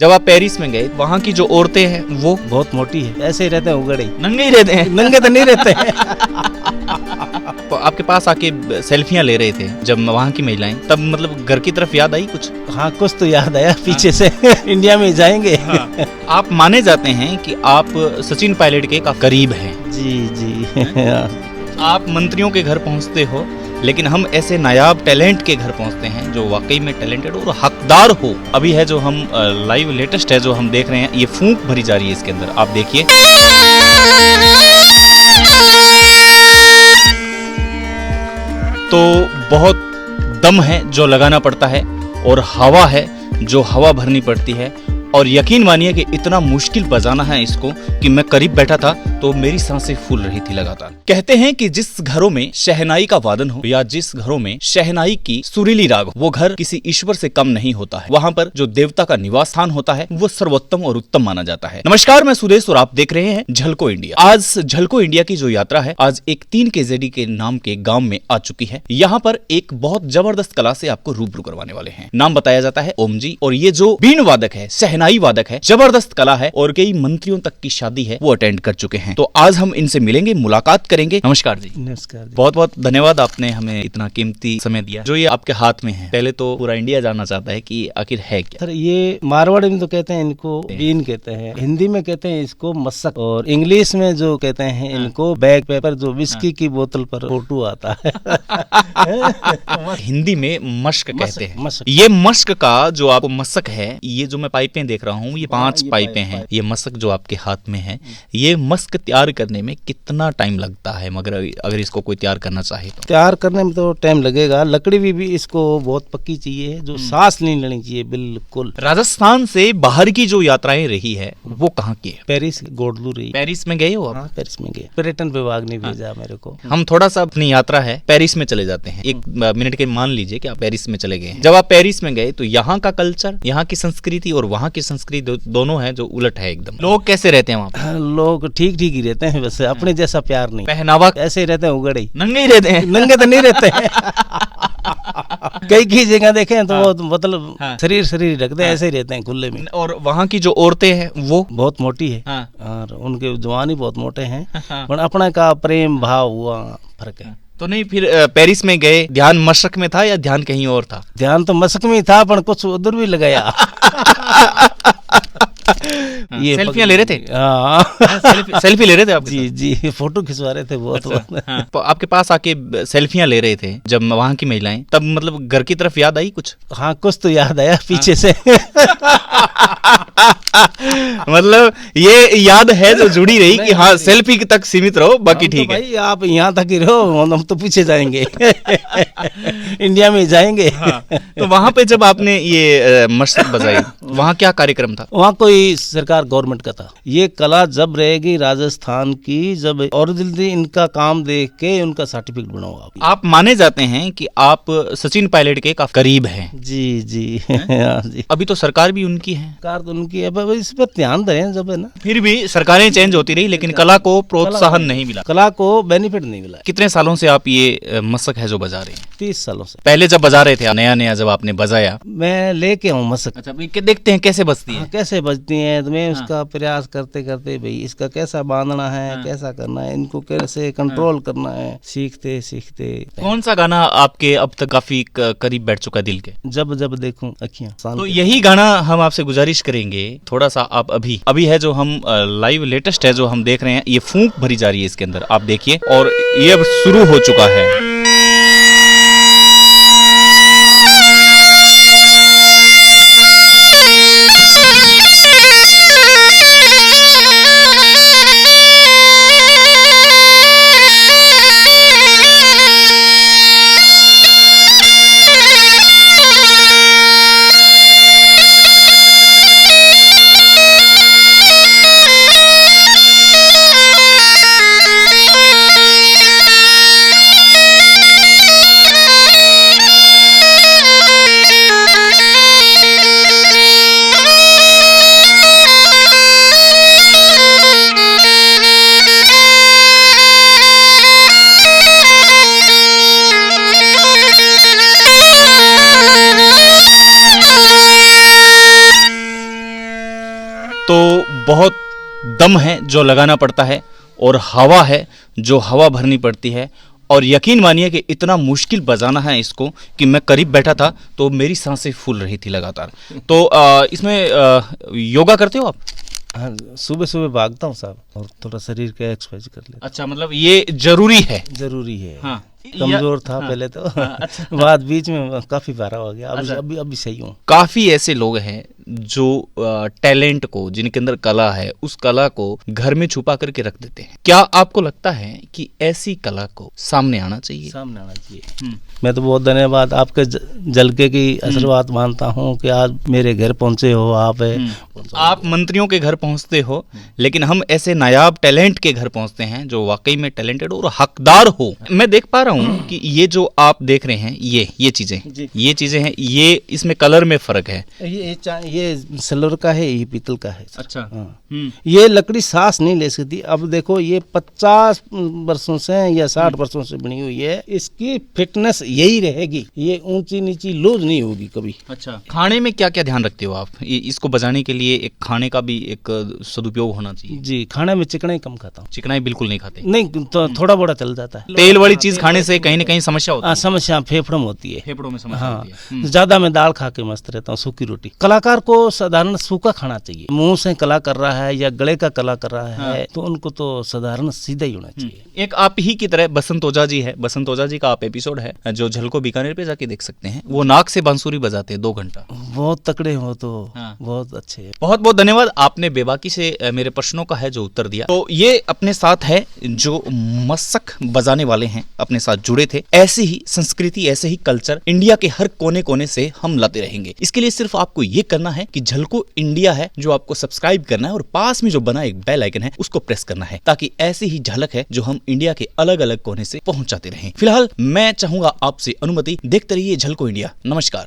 जब आप पेरिस में गए वहाँ की जो औरतें हैं वो बहुत मोटी है, ऐसे ही रहते हैं, उगड़े ही। नंगे ही रहते हैं। नंगे तो नहीं रहते हैं। तो आपके पास आके सेल्फियां ले रहे थे जब वहाँ की महिलाएं, तब मतलब घर की तरफ याद आई कुछ? हाँ, कुछ तो याद आया पीछे से। इंडिया में जाएंगे। आप माने जाते हैं कि आप सचिन पायलट के काफी करीब हैं। जी जी। आप मंत्रियों के घर पहुंचते हो, लेकिन हम ऐसे नायाब टैलेंट के घर पहुंचते हैं जो वाकई में टैलेंटेड और हकदार हो। अभी है जो हम लाइव लेटेस्ट है जो हम देख रहे हैं, ये फूंक भरी जा रही है इसके अंदर, आप देखिए। तो बहुत दम है जो लगाना पड़ता है और हवा है जो हवा भरनी पड़ती है, और यकीन मानिए कि इतना मुश्किल बजाना है इसको कि मैं करीब बैठा था तो मेरी सांसें फूल रही थी लगातार। कहते हैं कि जिस घरों में शहनाई का वादन हो या जिस घरों में शहनाई की सुरीली राग हो, वो घर किसी ईश्वर से कम नहीं होता है। वहाँ पर जो देवता का निवास स्थान होता है वो सर्वोत्तम और उत्तम माना जाता है। नमस्कार, मैं सुदेश और आप देख रहे हैं झलको इंडिया। आज झलको इंडिया की जो यात्रा है आज एक 3 KZD के नाम के गांव में आ चुकी है। यहाँ पर एक बहुत जबरदस्त कला से आपको रूबरू करवाने वाले हैं। नाम बताया जाता है ओम जी, और ये जो बीन वादक है, शहनाई वादक है, जबरदस्त कला है और कई मंत्रियों तक की शादी है वो अटेंड कर चुके हैं। तो आज हम इनसे मिलेंगे, मुलाकात करेंगे। नमस्कार जी। नमस्कार जी। बहुत बहुत धन्यवाद, आपने हमें इतना कीमती समय दिया। जो ये आपके हाथ में है, पहले तो पूरा इंडिया जानना चाहता है कि आखिर है क्या। सर, ये मारवाड़ी में तो कहते हैं इनको बीन कहते हैं, हिंदी में कहते हैं इसको मशक, और इंग्लिश में जो कहते हैं इनको बैग पेपर, जो विस्की की बोतल पर फोटो आता है। हिंदी में मश्क कहते हैं। मशक। ये मश्क का जो आपको मशक है, ये जो मैं पाइपें देख रहा हूँ, ये 5 पाइपें हैं। ये मशक जो आपके हाथ में है, ये मश्क तैयार करने में कितना टाइम लगता है? मगर अगर इसको कोई तैयार करना चाहे तो तैयार करने में तो टाइम लगेगा। लकड़ी भी इसको बहुत पक्की चाहिए, जो सांस नहीं लेनी चाहिए बिल्कुल। राजस्थान से बाहर की जो यात्राएं रही है वो कहाँ की है? पेरिस, गोडलू रही। पेरिस में गए हो आप? हाँ, पेरिस में गए। पर्यटन विभाग ने भेजा मेरे को। हम थोड़ा सा अपनी यात्रा है पेरिस में चले जाते हैं। 1 मिनट के मान लीजिए कि आप पेरिस में चले गए हैं। जब आप पेरिस में गए तो यहाँ का कल्चर, यहाँ की संस्कृति और वहाँ की संस्कृति दोनों है जो उलट है एकदम। लोग कैसे रहते हैं वहाँ पे? लोग ठीक ठीक ही रहते हैं, वैसे अपने जैसा प्यार नहीं। पहनावा ऐसे ही रहते हैं, उगड़े ही। नंगे ही रहते हैं। नंगे तो नहीं रहते हैं। कई जगह देखे हैं तो वो मतलब शरीर रखते हैं, ऐसे ही रहते हैं खुले में। और वहाँ की जो औरतें हैं वो बहुत मोटी है, और उनके जवान ही बहुत मोटे हैं। पर अपना का प्रेम भाव हुआ फर्क है। तो नहीं, फिर पेरिस में गए, ध्यान मशक में था या ध्यान कहीं और था? ध्यान तो मशक में ही था, पर कुछ उधर भी लगाया। ये सेल्फियां ले रहे थे? सेल्फी ले रहे थे आप? जी जी, फोटो खिंचवा रहे थे बहुत। तो आपके पास आके सेल्फियां ले रहे थे जब वहाँ की महिलाएं, तब मतलब घर की तरफ याद आई कुछ? हाँ, कुछ तो याद आया पीछे से। मतलब ये याद है जो जुड़ी रही कि हाँ सेल्फी तक सीमित रहो, बाकी ठीक है। भाई आप यहाँ तक ही रहो, हम तो पीछे जाएंगे। इंडिया में जाएंगे। तो वहाँ पे जब आपने ये मशक बजाई, वहाँ क्या कार्यक्रम था? वहाँ कोई सरकार गवर्नमेंट का था। ये कला जब रहेगी राजस्थान की, जब और जल्दी इनका काम देख के उनका सर्टिफिकेट बनाओ आप माने जाते हैं कि आप सचिन पायलट के काफी करीब हैं। जी जी। हाँ जी। अभी तो सरकार भी उनकी है। सरकार तो उनकी है, पर इस पर ध्यान दें जब है ना। फिर भी सरकारें चेंज होती रही, लेकिन कला को प्रोत्साहन नहीं मिला, कला को बेनिफिट नहीं मिला। कितने सालों से आप ये मशक है जो बजा रहे हैं? 30 सालों से। पहले जब बजा रहे थे, नया नया जब आपने बजाया? मैं लेके हूँ मशक। अच्छा, देखते हैं कैसे बजती है। कैसे बजती है, तो मैं उसका प्रयास करते करते भाई इसका कैसा बांधना है, कैसा करना है, इनको कैसे कंट्रोल करना है, सीखते सीखते। कौन सा गाना आपके अब तक काफी करीब बैठ चुका दिल के? जब जब देखूं अखियां। तो यही गाना हम आपसे गुजारिश करेंगे, थोड़ा सा आप अभी है जो हम लाइव लेटेस्ट है जो हम देख रहे हैं, ये फूंक भरी जा रही है इसके अंदर, आप देखिए, और ये अब शुरू हो चुका है। तो बहुत दम है जो लगाना पड़ता है और हवा है जो हवा भरनी पड़ती है। और यकीन मानिए कि इतना मुश्किल बजाना है इसको कि मैं करीब बैठा था तो मेरी सांसें फूल रही थी लगातार। तो इसमें योगा करते हो आप? हाँ, सुबह सुबह भागता हूँ साहब, और थोड़ा शरीर का एक्सरसाइज कर लेता अच्छा, मतलब ये जरूरी है। हूँ। जरूरी है। हाँ, कमजोर था हाँ, पहले तो अच्छा। बाद बीच में काफी भारा हो गया, अच्छा। अभी सही हूँ। काफी ऐसे लोग हैं जो टैलेंट को, जिनके अंदर कला है, उस कला को घर में छुपा करके रख देते हैं। क्या आपको लगता है कि ऐसी कला को सामने आना चाहिए? सामने आना चाहिए। मैं तो बहुत धन्यवाद आपके जलके की आशीर्वाद मानता हूँ कि आज मेरे घर पहुँचे हो आप। आप मंत्रियों के घर पहुंचते हो, लेकिन हम ऐसे नायाब टैलेंट के घर पहुंचते हैं जो वाकई में टैलेंटेड और हकदार हो। मैं देख पा रहा हूँ कि ये जो आप देख रहे हैं, ये चीजें हैं, ये इसमें कलर में फर्क है। ये सिल्वर का है, ये पीतल का है। अच्छा। हाँ। ये लकड़ी सांस नहीं ले सकती। अब देखो ये 50 वर्षों से या 60 वर्षों से बनी हुई है, इसकी फिटनेस यही रहेगी, ये ऊंची नीची लूज नहीं होगी कभी। अच्छा, खाने में क्या क्या ध्यान रखते हो आप? इसको बजाने के लिए एक खाने का भी एक सदुपयोग होना चाहिए। जी, खाने में चिकनाई कम खाता हूँ। चिकनाई बिल्कुल नहीं खाते? नहीं, तो थोड़ा बड़ा चल जाता है। तेल वाली चीज खाने से कहीं ना कहीं समस्या होती है। समस्या फेफड़ों में होती है। फेफड़ों में समस्या हाँ, होती है। ज्यादा मैं दाल खा के मस्त रहता हूँ, सूखी रोटी। कलाकार को साधारण सूखा खाना चाहिए। मुंह से कला कर रहा है या गले का कला कर रहा है तो उनको तो साधारण सीधा ही होना चाहिए। एक आप ही की तरह बसंत ओझा जी है, बसंत ओझा जी का आप एपिसोड है जो झलको बीकानेर पे जाके देख सकते हैं। वो नाक से बांसुरी बजाते हैं 2 घंटा। बहुत तकड़े हो तो हाँ। बहुत अच्छे है। बहुत बहुत धन्यवाद, आपने बेबाकी से मेरे प्रश्नों का है जो उत्तर दिया। तो ये अपने साथ है जो मस्सक बजाने वाले हैं, अपने साथ जुड़े थे। ऐसी ही संस्कृति, ऐसे ही कल्चर इंडिया के हर कोने कोने से हम लाते रहेंगे। इसके लिए सिर्फ आपको ये करना है कि झलको इंडिया है जो आपको सब्सक्राइब करना है और पास में जो बना एक बेल आइकन है उसको प्रेस करना है, ताकि ऐसी ही झलक है जो हम इंडिया के अलग अलग कोने से पहुंचाते रहें। फिलहाल मैं चाहूंगा आपसे अनुमति। देखते रहिए झलको इंडिया। नमस्कार।